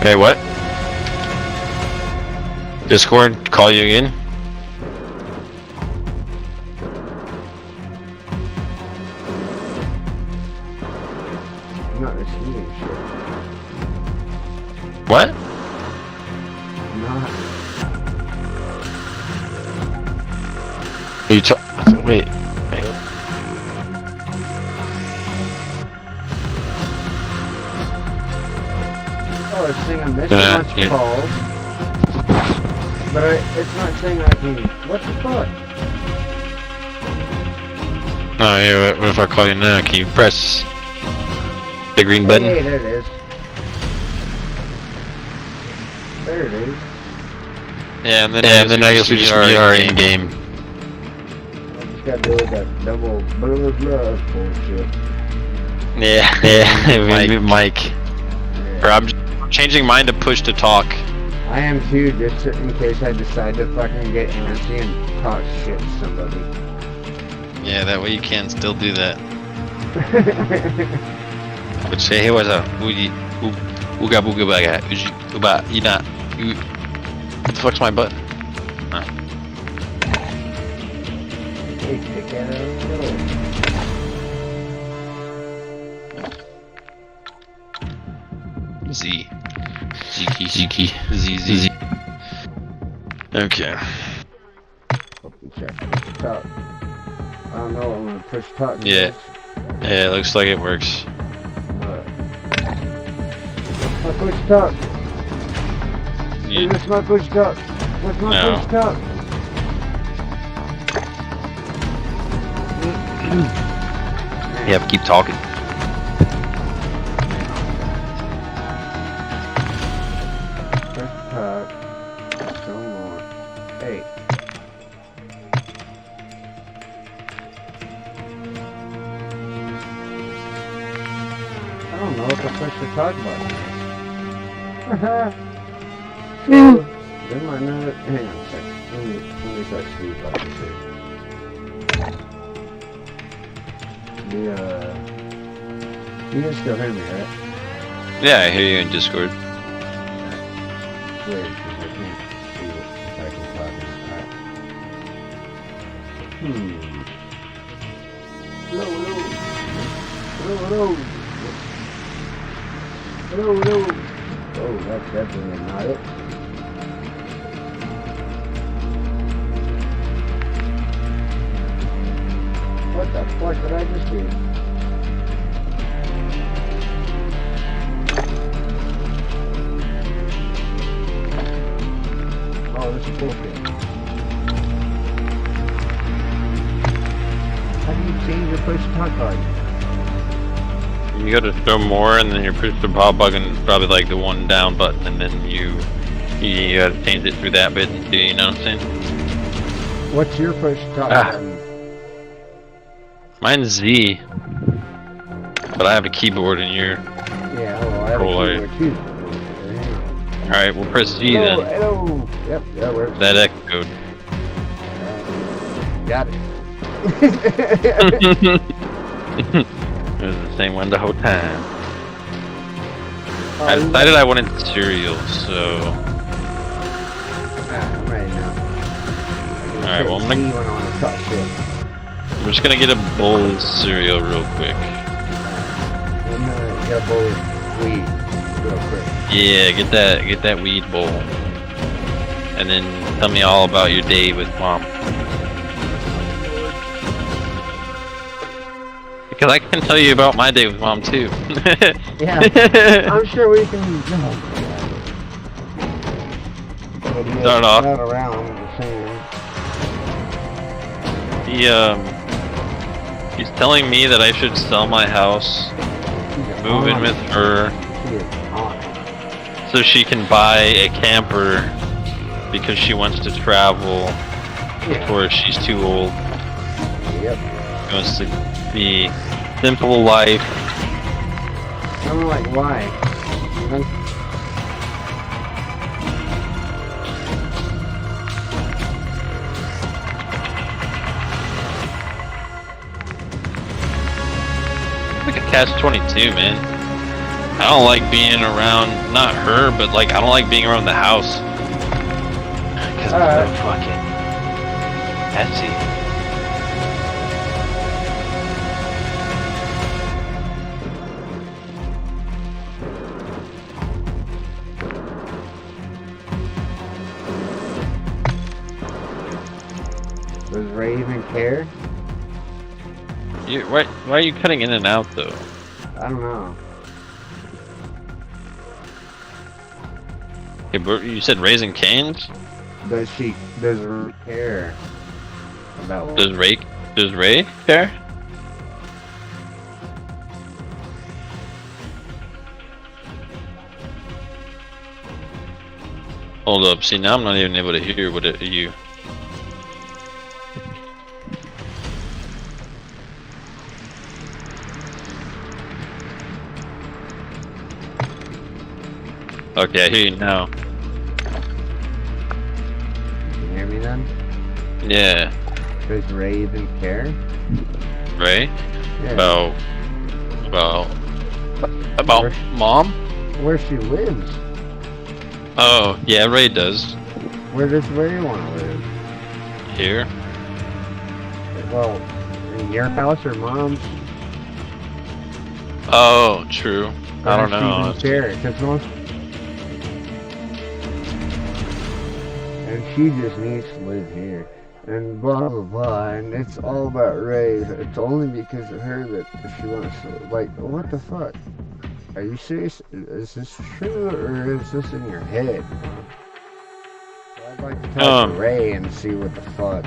Okay, what? Discord, call you again? I'm not receiving shit. What? I'm not. Are you wait. Oh, it's saying I missed a bunch of Yeah. calls. But it's not saying I can. What the fuck? Oh, yeah, what if I call you now? Can you press the green button? Hey, there it is. There it is. Yeah, and then I guess we just are in game. I just gotta deal with that double blah blah blah bullshit. Yeah, yeah, Mike. Or I'm just changing mine to push to talk. I am too, just in case I decide to fucking get antsy and talk shit to somebody. Yeah, that way you can still do that. But say, hey, what's up? Ooga booga baga. Uba, ina. What the fuck's my button? Oh. Hey, kick out of Z. Ziki. Z. Okay. check. Talk. I don't know, I'm gonna push talk. Yeah. Yeah, it looks like it works. My push talk. You, Is this my push talk? What's my No. push talk? you have to keep talking. Push talk. No more. Hey. I don't know if I push the talk button. Then my note. Hang on a second. Let me start speed button too. You can still hear me, right? Yeah, I hear you in Discord. Weird, because I can't see what I can talk about. Hello. Oh, that's definitely not it. What the fuck did I just do? Oh, this is bullshit. How do you change your push talk card? You go to show more, and then you push the power button, probably like the one down button, and then you gotta change it through that bit. Do you know what I'm saying? What's your push talk button? Mine's Z, but I have a keyboard in your. Yeah, oh, I have a Controller. keyboard too. All right, we'll press Z Hello, then. hello. Yep, that works. That X code. Got it. It was the same one the whole time. Oh, I decided I wanted cereal, so. I'm ready now. Alright, well, I'm when I want to talk shit. just gonna get a bowl of cereal real quick. I'm gonna get a bowl of weed real quick. Yeah, get that weed bowl, and then tell me all about your day with mom. Because I can tell you about my day with mom too. Yeah, I'm sure we can. Start off. Not around the same. He's telling me that I should sell my house, move in with her, so she can buy a camper because she wants to travel before she's too old. Yep. She wants to be simple life. I'm like, why? Like a catch-22, man. I don't like being around, not her, but like I don't like being around the house. Cause it's so fucking messy. Does Ray even care? Why are you cutting in and out though? I don't know. Okay, but you said Raising Cane's? Does Ray care about Does Ray care? Hold up, see now I'm not even able to hear what you. Okay, I hear you now. Can you hear me then? Yeah. Does Ray even care? Ray? Yeah. About mom? Where she lives. Oh, yeah, Ray does. Where does Ray want to live? Here? Well, in your house or mom's? Oh, true. I don't know. And she just needs to live here. And blah blah blah, and it's all about Ray. It's only because of her that she wants to, like, what the fuck? Are you serious? Is this true, or is this in your head? So I'd like to talk to Ray and see what the fuck.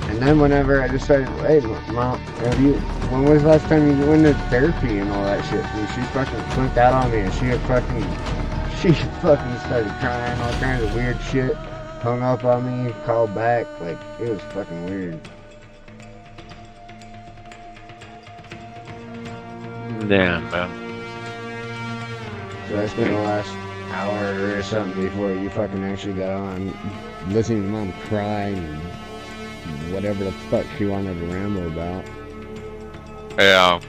And then whenever I decided, hey, Mom, when was the last time you went to therapy and all that shit? And she fucking flipped out on me, and she fucking started crying, all kinds of weird shit. Hung up on me, called back, like, it was fucking weird. Damn, man. So I spent the last hour or something before you fucking actually got on, listening to Mom cry and whatever the fuck she wanted to ramble about. Yeah.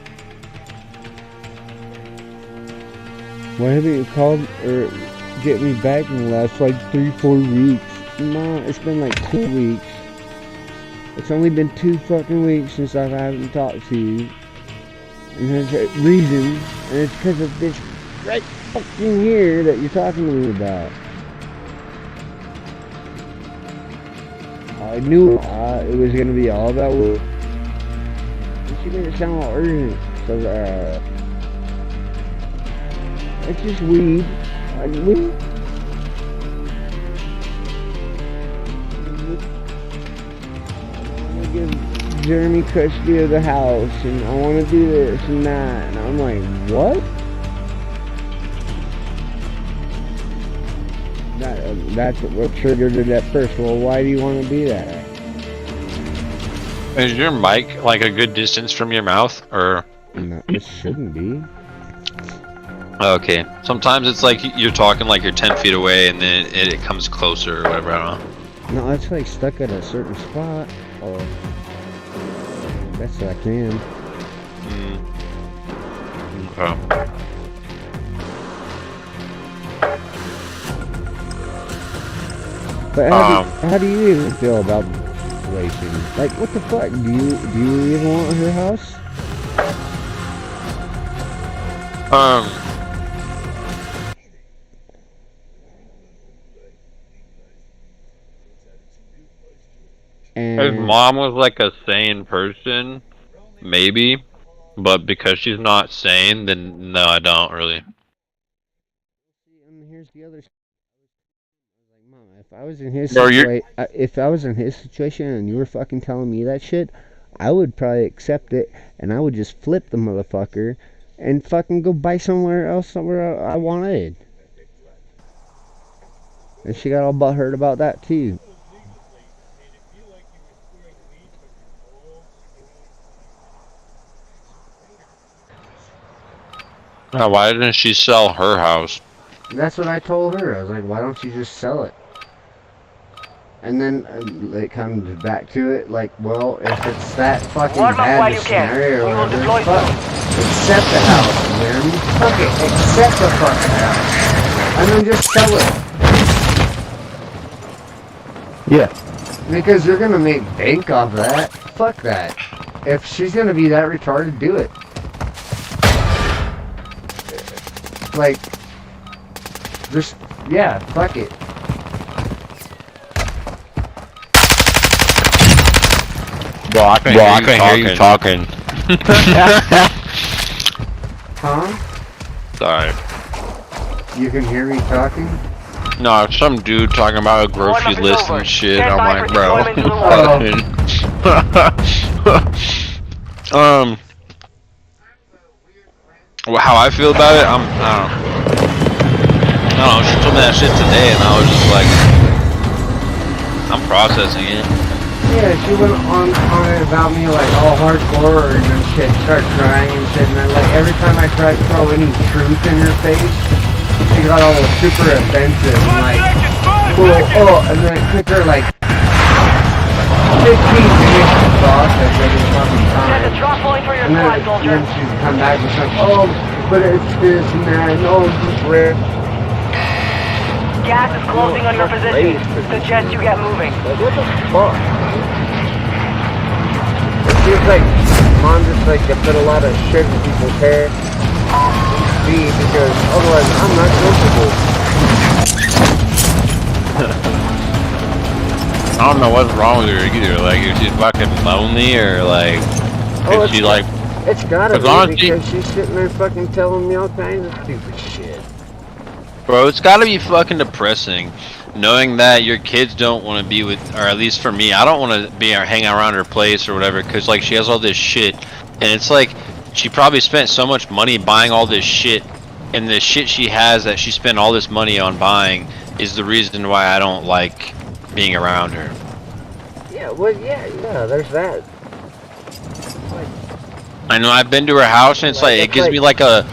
Why haven't you called or get me back in the last like 3-4 weeks? Mom, it's been like 2 weeks. It's only been 2 fucking weeks since I haven't talked to you. And there's a reason, and it's because of this right fucking here that you're talking to me about. I knew it was gonna be all about work. She made it sound all urgent. So, it's just weed. Weed. Give Jeremy custody of the house, and I want to do this and that, and I'm like, what? That's what triggered it at first. Well, why do you want to do that? Is your mic like a good distance from your mouth, or? No, it shouldn't be. Okay. Sometimes it's like you're talking like you're 10 feet away, and then it comes closer or whatever. I don't know. No, it's like stuck at a certain spot. Oh, best I can. Okay. But how do you even feel about the situation? Like, what the fuck? Do you even want her house? If mom was like a sane person, maybe. But because she's not sane, then no, I don't really. And here's the other. Like, Mom, if I was in his situation, if I was in his situation and you were fucking telling me that shit, I would probably accept it, and I would just flip the motherfucker, and fucking go buy somewhere I wanted. And she got all butthurt about that too. Why didn't she sell her house? That's what I told her. I was like, why don't you just sell it? And then it comes back to it, like, well, if it's that fucking Warm up while bad you the can. scenario, We will whatever, deploy fuck, accept the house, you hear me? Fuck it, accept the fucking house. And then just sell it. Yeah. Because you're gonna make bank off of that. Fuck that. If she's gonna be that retarded, do it. Like, just, yeah, fuck it. Bro, I can hear you talking. Huh? Sorry. You can hear me talking? No, some dude talking about a grocery Warm-up is list over. and shit. Stand I'm by like, for bro. deployment to Well, how I feel about it, I don't know. She told me that shit today, and I was just like, I'm processing it. Yeah, she went on it about me like all hardcore and then shit, start crying and shit, and then like every time I tried to throw any truth in her face, she got all super offensive and like, and then it took her like 15 minutes to process every fucking Set time. the drop point for your And squad, then soldier. she'd come back and say, oh, but it's this and that, and oh, it's rare. Gas is closing on your position. Suggest you get moving. Like, what the fuck? It seems like Mom just like to put a lot of shit in people's head. See, because otherwise I'm not comfortable. I don't know what's wrong with her either. Like, is she fucking lonely or like, is she like, It's gotta As long be as she- because she's sitting there fucking telling me all kinds of stupid shit. bro, it's gotta be fucking depressing knowing that your kids don't want to be with, or at least for me, I don't want to be or hang around her place or whatever, because like she has all this shit, and it's like she probably spent so much money buying all this shit, and the shit she has that she spent all this money on buying is the reason why I don't like being around her. Yeah, well, yeah, there's that. I know I've been to her house, and it's like, it it's gives me like a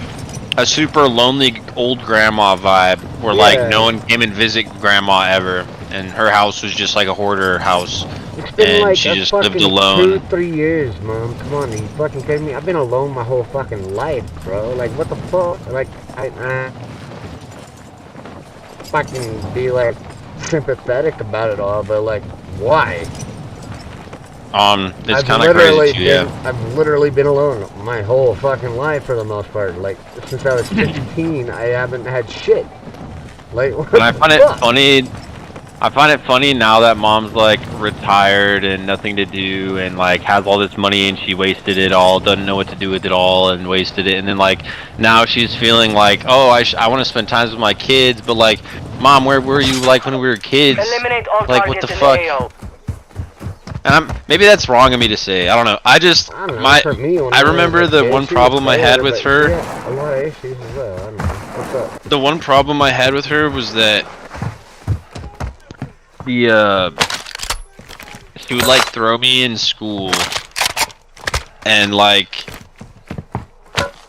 super lonely old grandma vibe, where Yeah. like no one came and visit grandma ever, and her house was just like a hoarder house. It's been And like she a just lived fucking alone. 2-3 years, Mom. Come on, are you fucking kidding me? I've been alone my whole fucking life, bro. Like, what the fuck? Like, I fucking be like sympathetic about it all, but like, why? It's kind of crazy too, yeah. I've literally been alone my whole fucking life for the most part. Like, since I was 15, I haven't had shit. Like, what And I the find it fuck? funny. I find it funny now that Mom's like retired and nothing to do, and like has all this money and she wasted it all, doesn't know what to do with it all, and wasted it. And then like now she's feeling like, oh, I want to spend time with my kids, but like, Mom, where were you like when we were kids? Eliminate all Like, what targets the in fuck? the AO. And maybe that's wrong of me to say. I don't know. I just I don't know, my for me, when I was remember a the kid, one she was problem I had better, with but her. she had a lot of issues as well. I don't know. What's up? The one problem I had with her was that she would like throw me in school, and like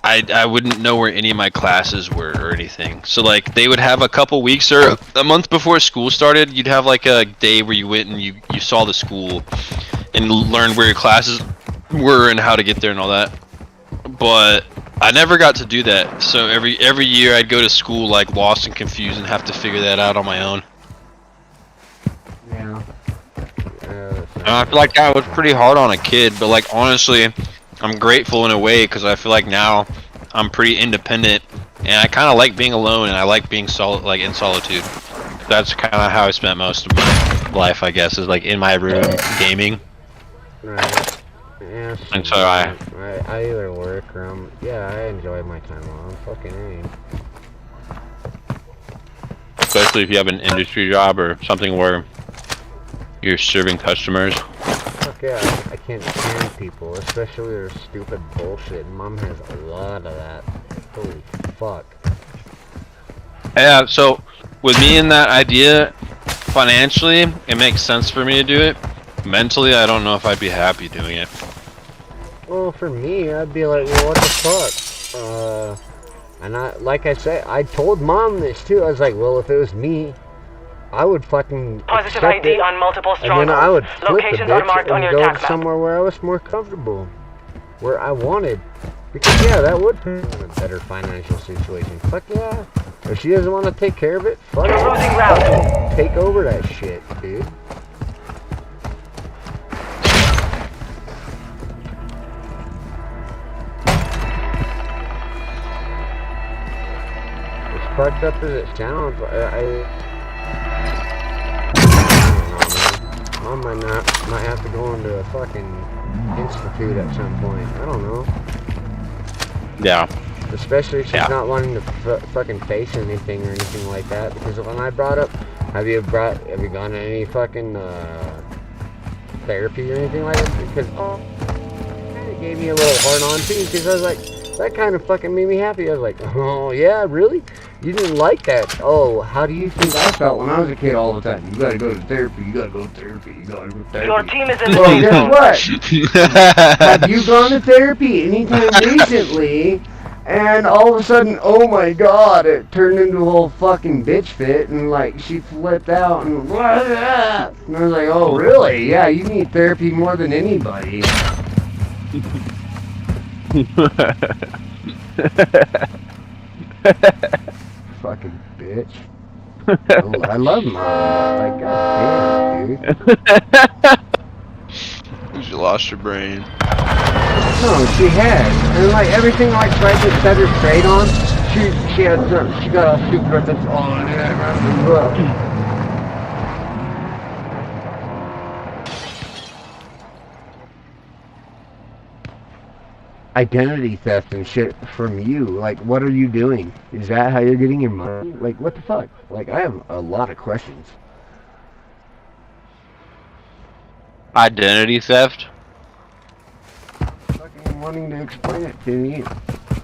I wouldn't know where any of my classes were or anything. So like they would have a couple weeks or a month before school started, you'd have like a day where you went and you saw the school and learned where your classes were and how to get there and all that. But I never got to do that. So every year I'd go to school like lost and confused and have to figure that out on my own. Yeah. And I feel like that was pretty hard on a kid, but like honestly, I'm grateful in a way because I feel like now I'm pretty independent and I kind of like being alone and I like being in solitude. That's kind of how I spent most of my life, I guess, is like in my room gaming. Right. Yeah, And so I either work or I enjoy my time off. Fucking aim. Especially if you have an industry job or something where you're serving customers. Fuck yeah, I can't stand people, especially their stupid bullshit. Mom has a lot of that. Holy fuck. Yeah, so with me in that idea, financially, it makes sense for me to do it. Mentally, I don't know if I'd be happy doing it. Well, for me, I'd be like, well, what the fuck? And like I said, I told Mom this too. I was like, well, if it was me, I would fucking Positive accept ID it, on multiple and then I would strongholds. flip the Locations are bitch marked on and your go attack to map. somewhere where I was more comfortable, where I wanted. Because yeah, that would put me in a better financial situation. Fuck yeah. If she doesn't want to take care of it, fuck You're it. losing ground. Fucking take over that shit, dude. As fucked up as it sounds, I don't know, man. Mom might have to go into a fucking institute at some point. I don't know. Yeah. Especially if she's Yeah. not wanting to fucking face anything or anything like that. Because when I brought up, have you gone to any fucking therapy or anything like that? Because it gave me a little hard on too. Because I was like, that kind of fucking made me happy. I was like, oh yeah, really? You didn't like that? Oh, how do you think I felt when I was a kid all the time? You gotta go to therapy. You gotta go to therapy. You gotta go to therapy. Your team is in the Well, safe guess zone. what? Have you gone to therapy anytime recently? And all of a sudden, oh my god, it turned into a whole fucking bitch fit, and like she flipped out, and I was like, oh really? Yeah, you need therapy more than anybody. Fucking bitch. Oh, I love mom. Like, goddamn, dude. You lost your brain. No, she had. And like everything like tried to set her straight on, she had she got all super at this identity theft and shit from you. Like, what are you doing? Is that how you're getting your money? Like, what the fuck? Like, I have a lot of questions. Identity theft? Fucking wanting to explain it to me.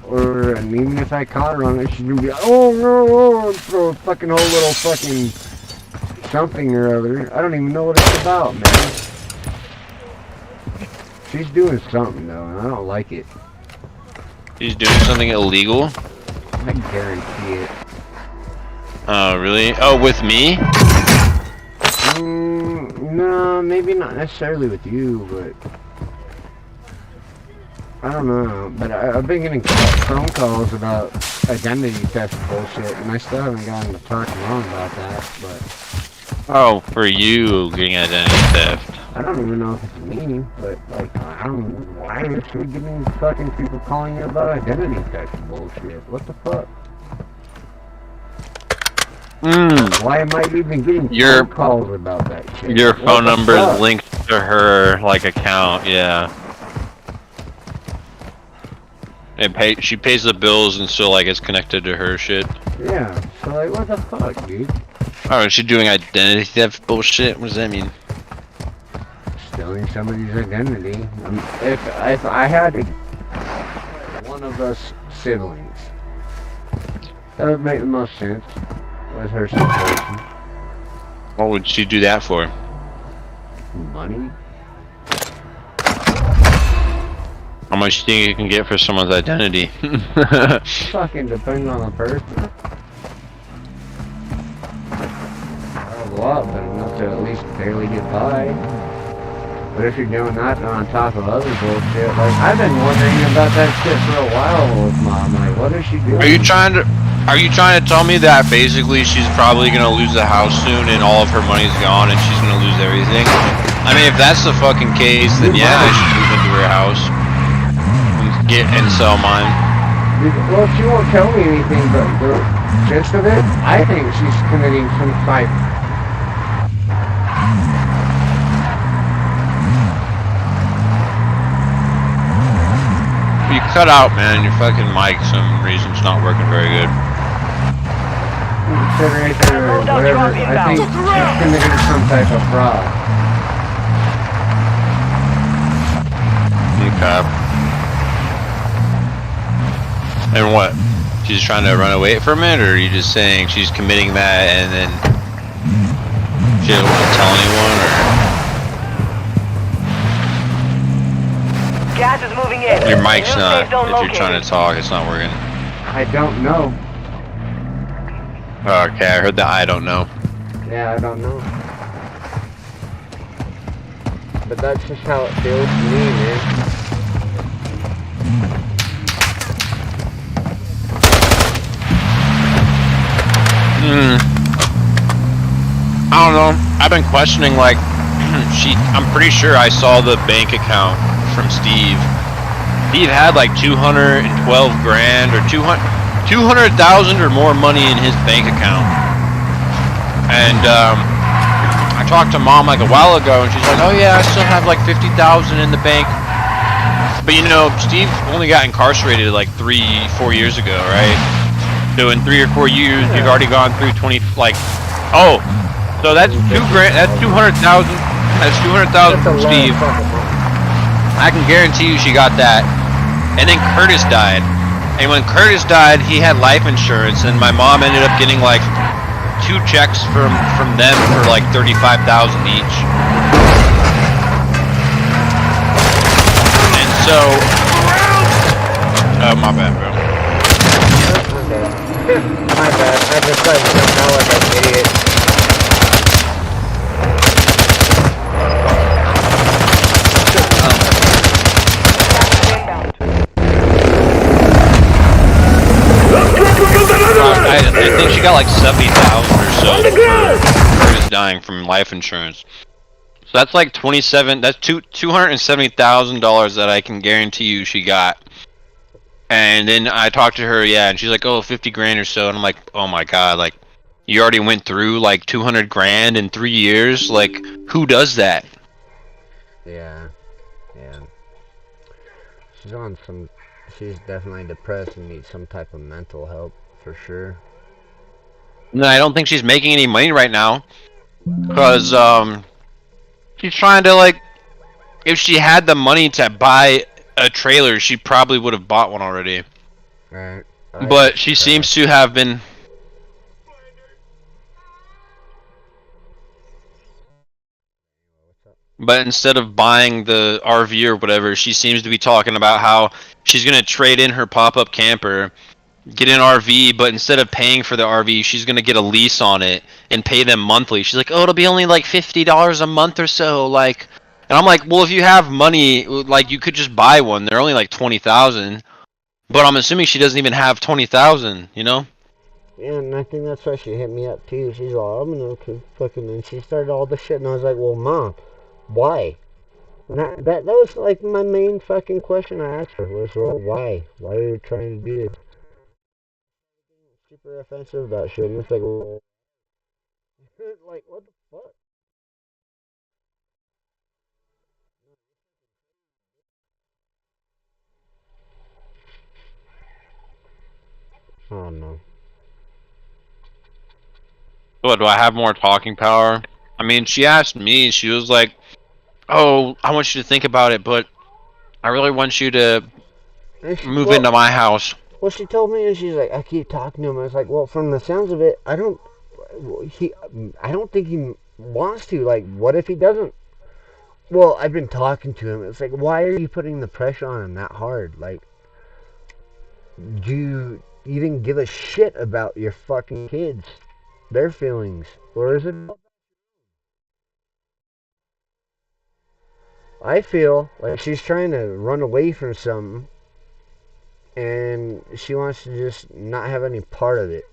Or, and even if I caught her on it, she's gonna be like, oh no, and throw a fucking whole little fucking something or other. I don't even know what it's about, man. She's doing something though, and I don't like it. He's doing something illegal? I guarantee it. Oh, really? Oh, with me? No, maybe not necessarily with you, but I don't know. But I've been getting phone calls about identity theft bullshit, and I still haven't gotten to talk to Mom about that. But Oh, for you getting identity theft. I don't even know if it's me, but like I don't know why are we getting fucking people calling you about identity theft bullshit? What the fuck? Why am I even getting Your- phone calls about that shit? Your What phone the number is fuck? linked to her, like, account, yeah. She pays the bills and still, like, it's connected to her shit. Yeah, so like what the fuck, dude? Oh, is she doing identity theft bullshit? What does that mean? Stealing somebody's identity. If I had one of us siblings, that would make the most sense with her situation. What would she do that for? Money? How much do you think you can get for someone's identity? Fucking depends on the person. Not a lot, but enough to at least barely get by. But if you're doing that on top of other bullshit, like I've been wondering about that shit for a while with Mom. Like, what is she doing? Are you trying to tell me that basically she's probably gonna lose the house soon and all of her money's gone and she's gonna lose everything? I mean, if that's the fucking case, then yeah, I should move into her house and sell mine. Well, she won't tell me anything, but the gist of it, I think she's committing some type. You cut out, man. Your fucking mic, some reason's not working very good. Consideration or whatever. I think she's committing some type of fraud. Okay. And what? She's trying to run away from it, or are you just saying she's committing that and then she doesn't want to tell anyone, or? Gas is moving in. Your mic's New not. safe zone If you're trying located. to talk, it's not working. I don't know. Okay, I heard that I don't know. Yeah, I don't know. But that's just how it feels to me, man. I don't know. I've been questioning, like, I'm pretty sure I saw the bank account from Steve. Steve had like 212 grand or 200,000 or more money in his bank account. And I talked to Mom like a while ago, and she's like, "Oh yeah, I still have like 50,000 in the bank." But you know, Steve only got incarcerated like 3-4 years ago, right? So in 3 or 4 years, you've already gone through 20. Like, oh, so that's $2,000. That's 200,000. That's 200,000 from Steve. I can guarantee you she got that. And then Curtis died. And when Curtis died, he had life insurance, and my mom ended up getting like 2 checks from them for like 35,000 each. And so, oh my bad, bro. My bad. I just like jumped out like an idiot. I think she got like 70,000 or so for Curtis dying from life insurance. So that's like 27. That's $270,000 that I can guarantee you she got. And then I talked to her, yeah, and she's like, "Oh, 50 grand or so," and I'm like, "Oh my god, like, you already went through like 200 grand in 3 years. Like, who does that?" Yeah. She's on some. She's definitely depressed and needs some type of mental help for sure. No, I don't think she's making any money right now, cause she's trying to like. If she had the money to buy a trailer, she probably would have bought one already. Right. But she seems to have been. But instead of buying the RV or whatever, she seems to be talking about how she's gonna trade in her pop-up camper, get an RV, but instead of paying for the RV, she's gonna get a lease on it and pay them monthly. She's like, "Oh, it'll be only like $50 a month or so." Like, and I'm like, "Well, if you have money, like you could just buy one. They're only like 20,000." But I'm assuming she doesn't even have 20,000, you know? Yeah, and I think that's why she hit me up too. She's like, "I'm gonna fucking," and she started all the shit, and I was like, "Well, Mom, why?" And that was like my main fucking question I asked her was, "Well, why? Why are you trying to do this?" Super offensive about shit, and it's like, well, like what the fuck? I don't know. What, do I have more talking power? I mean, she asked me, she was like, "Oh, I want you to think about it, but I really want you to move into my house." Well, she told me, and she's like, I keep talking to him. I was like, well, from the sounds of it, I don't think he wants to. Like, what if he doesn't? Well, I've been talking to him. It's like, why are you putting the pressure on him that hard? Like, do you even give a shit about your fucking kids, their feelings, or is it? I feel like she's trying to run away from something, and she wants to just not have any part of it.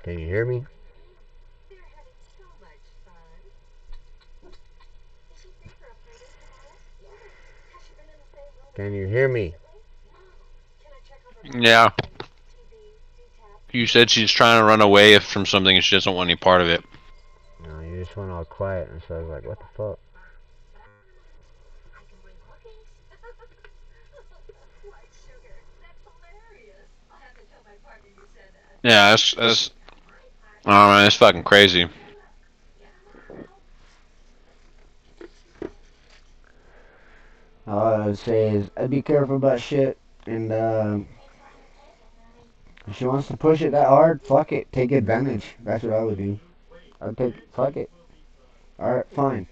Can you hear me? Can you hear me? Yeah. You said she's trying to run away from something and she doesn't want any part of it. No, you just went all quiet, and so I was like, what the fuck? Yeah, that's oh man, it's fucking crazy. All I would say is, I'd be careful about shit, and if she wants to push it that hard, fuck it, take advantage. That's what I would do. I'd take, fuck it. Alright, fine.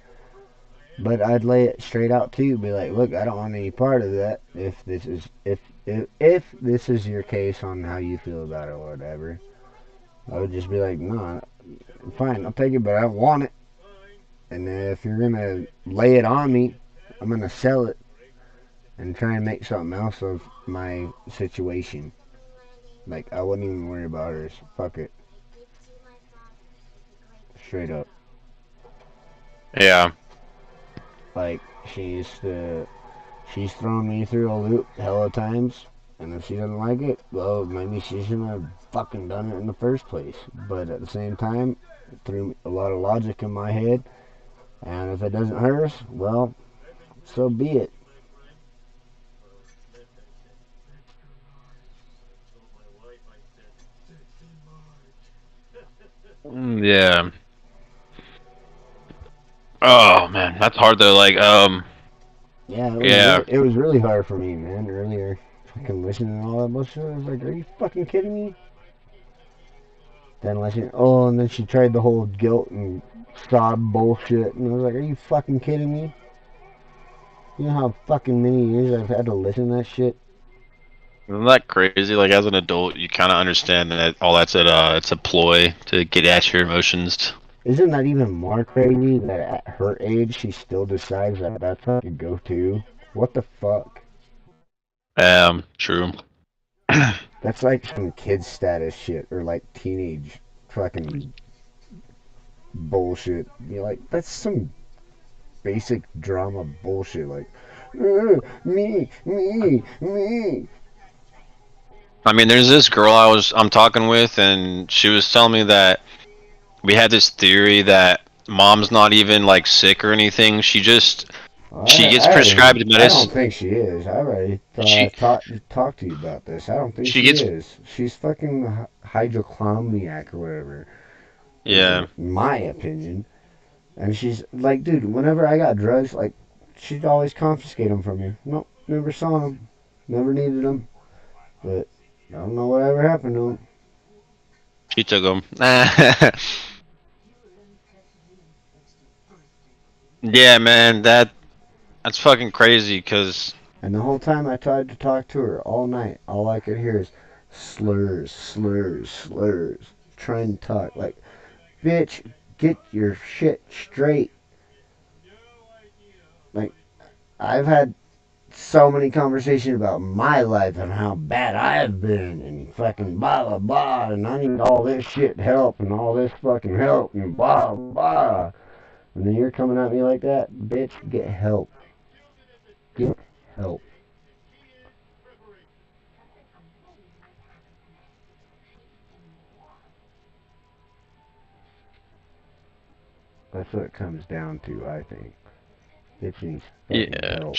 But I'd lay it straight out too. Be like, look, I don't want any part of that. If this is your case on how you feel about it or whatever, I would just be like, no, fine, I'll take it, but I don't want it. And if you're gonna lay it on me, I'm gonna sell it and try and make something else of my situation. Like, I wouldn't even worry about hers. Fuck it. Straight up. Yeah. Like, she's thrown me through a loop hella times, and if she doesn't like it, well, maybe she shouldn't have fucking done it in the first place. But at the same time, it threw a lot of logic in my head, and if it doesn't hers, well, so be it. Yeah. Oh man, that's hard though. Like, yeah. It was really hard for me, man, earlier. Fucking listening to all that bullshit. I was like, are you fucking kidding me? Then listening, and then she tried the whole guilt and sob bullshit, and I was like, are you fucking kidding me? You know how fucking many years I've had to listen to that shit? Isn't that crazy? Like, as an adult, you kind of understand that all that's it's a ploy to get at your emotions. Isn't that even more crazy that at her age she still decides that that's how to go to? What the fuck? True. That's like some kid status shit, or like teenage fucking bullshit. You're like, that's some basic drama bullshit. Like, me. I mean, there's this girl I'm talking with, and she was telling me that we had this theory that mom's not even like sick or anything. She gets prescribed medicine. I don't think she is. I already talked to you about this. I don't think she is. She's fucking hydrochloroquine or whatever. Yeah. In my opinion. And she's like, dude, whenever I got drugs, like, she'd always confiscate them from me. Nope, never saw them. Never needed them. But I don't know whatever happened to them. She took them. Yeah, man, that's fucking crazy, cause... And the whole time I tried to talk to her all night, all I could hear is slurs. Trying to talk. Like, bitch, get your shit straight. Like, I've had so many conversations about my life and how bad I've been and fucking blah blah blah, and I need all this shit help and all this fucking help and blah blah. And then you're coming at me like that, bitch, get help. Get help. That's what it comes down to, I think. Bitch needs help.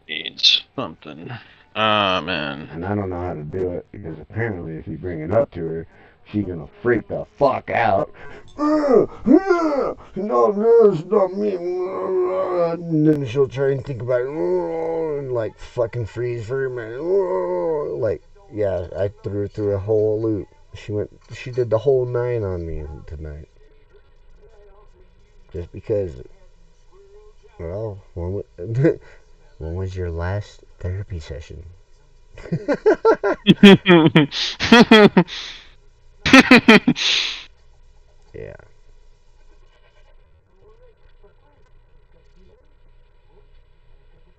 Needs something. Ah, man. And I don't know how to do it, because apparently if you bring it up to her, she's gonna freak the fuck out. No, it's not me. And then she'll try and think about it, and like fucking freeze for a minute. Like, yeah, I threw her through a whole loop. She did the whole 9 on me tonight. Just because, well, when was your last therapy session? Yeah.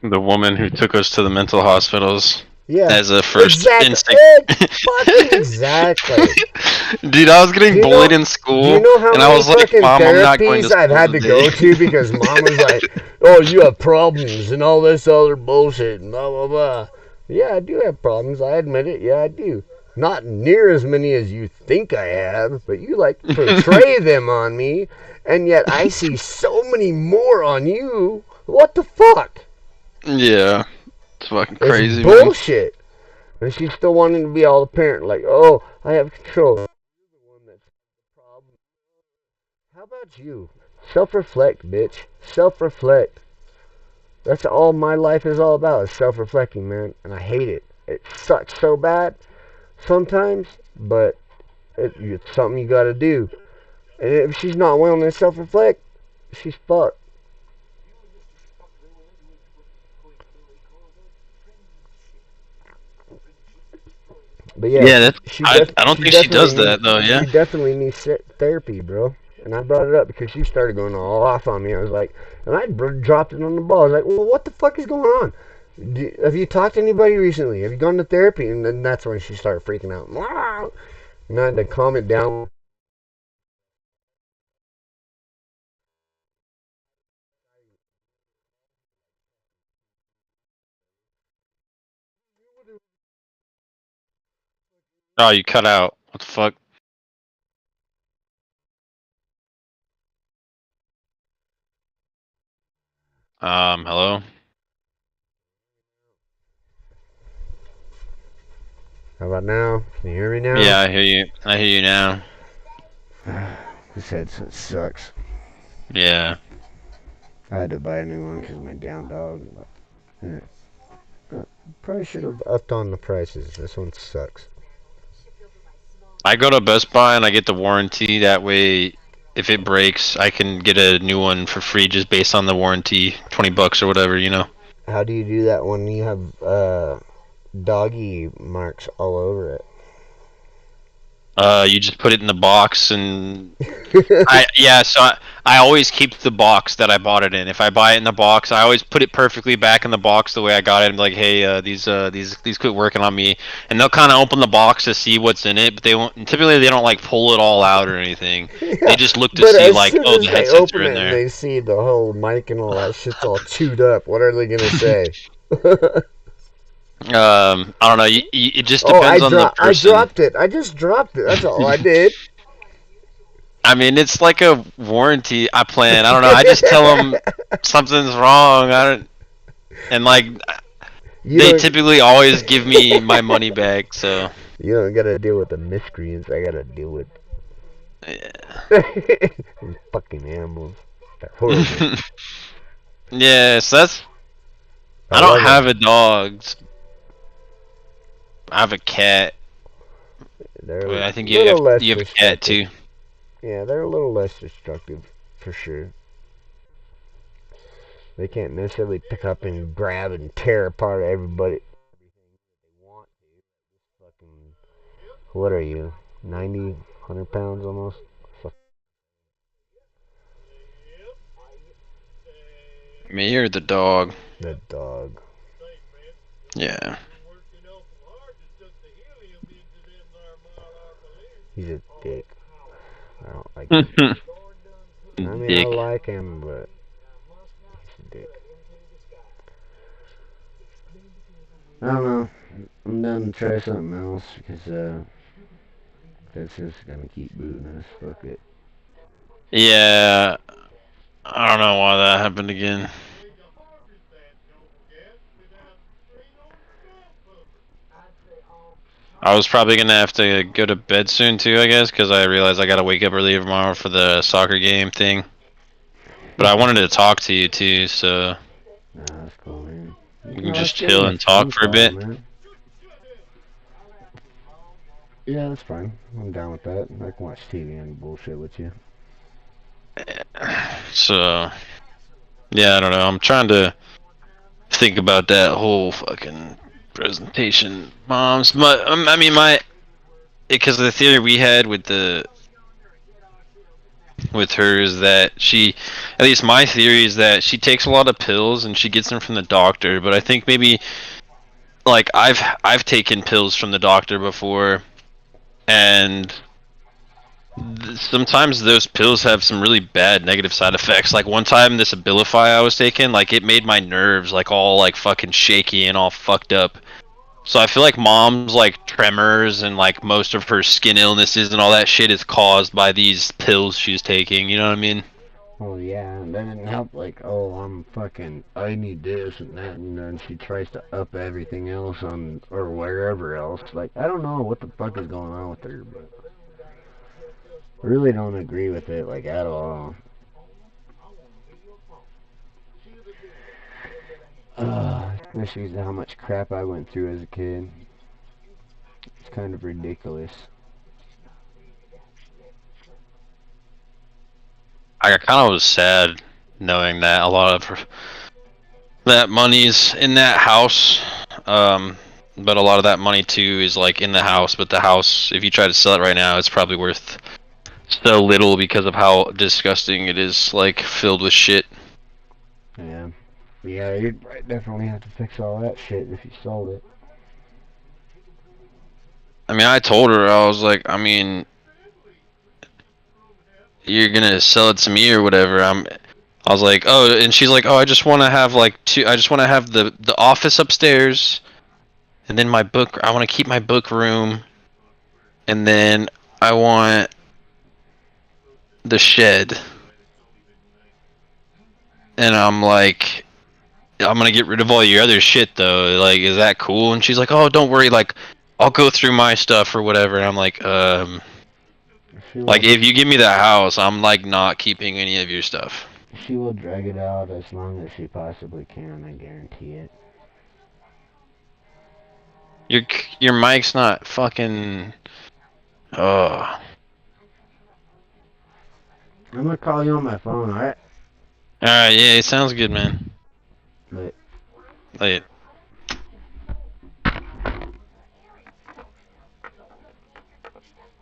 The woman who took us to the mental hospitals. Yeah. As a first instinct. Exactly. Dude, I was getting bullied in school. Do you know how and many I was like, Mom, I'm not going to therapies I've had to go to because Mom was like, oh, you have problems and all this other bullshit and blah, blah, blah. Yeah, I do have problems. I admit it. Yeah, I do. Not near as many as you think I have, but you like to portray them on me, and yet I see so many more on you. What the fuck? Yeah. It's fucking crazy, it's bullshit. Man. And she's still wanting to be all the parent, like, oh, I have control. You're the one that's the problem. How about you? Self-reflect, bitch. Self-reflect. That's all my life is all about, is self-reflecting, man. And I hate it. It sucks so bad sometimes, but it's something you gotta do. And if she's not willing to self-reflect, she's fucked. But yeah, Yeah, that's. she I don't think she does definitely that though. Yeah. she definitely needs therapy, bro. And I brought it up because she started going all off on me. I was like, and I dropped it on the ball. I was like, well, what the fuck is going on? Have you talked to anybody recently? Have you gone to therapy? And then that's when she started freaking out. And I had to calm it down. Oh, you cut out. What the fuck? Hello. How about now? Can you hear me now? Yeah, I hear you. I hear you now. This headset sucks. Yeah. I had to buy a new one because my down dog. Probably should have upped on the prices. This one sucks. I go to Best Buy and I get the warranty. That way, if it breaks, I can get a new one for free just based on the warranty, $20 or whatever, you know. How do you do that when you have doggy marks all over it? You just put it in the box and I always keep the box that I bought it in. If I buy it in the box, I always put it perfectly back in the box the way I got it and be like, hey, these quit working on me, and they'll kind of open the box to see what's in it, but they won't. Typically, they don't like pull it all out or anything. They just look to But see as like, soon oh, as the they headsets open are in it there. and they see the whole mic and all that shit's all chewed up, what are they gonna say? I don't know. It just Oh, depends on the I person. dropped it. I just dropped it. That's all I did. I mean, it's like a warranty plan. I don't know. I just tell them something's wrong. And like they typically always give me my money back. So you don't gotta deal with the miscreants. I gotta deal with yeah. these fucking animals. They're horrible. Yeah, so that's. I don't have a dog. I have a cat. I think you have a cat too. Yeah, they're a little less destructive, for sure. They can't necessarily pick up and grab and tear apart everybody. What are you? 90, 100 pounds almost? Me or the dog? The dog. Yeah. He's a dick. I don't like him. I mean, Dick. I like him, but he's a dick. I don't know. I'm done to try something else because that's just gonna keep booting us. Fuck it. Yeah. I don't know why that happened again. I was probably gonna have to go to bed soon too, I guess, because I realized I gotta wake up early tomorrow for the soccer game thing. But I wanted to talk to you too, so Nah, that's cool, man. we can just chill and talk for a bit. Man. Yeah, that's fine. I'm down with that. I can watch TV and bullshit with you. So, yeah, I don't know. I'm trying to think about that whole fucking presentation. Because the theory we had with her is that at least my theory is that she takes a lot of pills and she gets them from the doctor. But I think maybe, like, I've taken pills from the doctor before, and sometimes those pills have some really bad negative side effects. Like one time, this Abilify I was taking, like it made my nerves like all like fucking shaky and all fucked up. So I feel like mom's like tremors and like most of her skin illnesses and all that shit is caused by these pills she's taking. You know what I mean? Oh yeah, and that didn't help. Like, oh, I need this and that, and then she tries to up everything else or wherever else. Like, I don't know what the fuck is going on with her, but I really don't agree with it, like, at all. Especially how much crap I went through as a kid. It's kind of ridiculous. I kind of was sad knowing that a lot of that money's in that house. but a lot of that money too is like in the house. But the house, if you try to sell it right now, it's probably worth so little because of how disgusting it is, like filled with shit. Yeah. Yeah, you'd definitely have to fix all that shit if you sold it. I mean, I told her, I was like, I mean, you're gonna sell it to me or whatever. I was like, oh, and she's like, oh, I just want to have like I just want to have the office upstairs, and then my book. I want to keep my book room, and then I want the shed. And I'm like, I'm gonna get rid of all your other shit though. Like, is that cool? And she's like, oh, don't worry. Like, I'll go through my stuff or whatever. And I'm like, like if you give me that house, I'm like not keeping any of your stuff. She will drag it out as long as she possibly can, I guarantee it. Your mic's not fucking. Oh. I'm gonna call you on my phone, alright? Alright, yeah, it sounds good, man. But Like.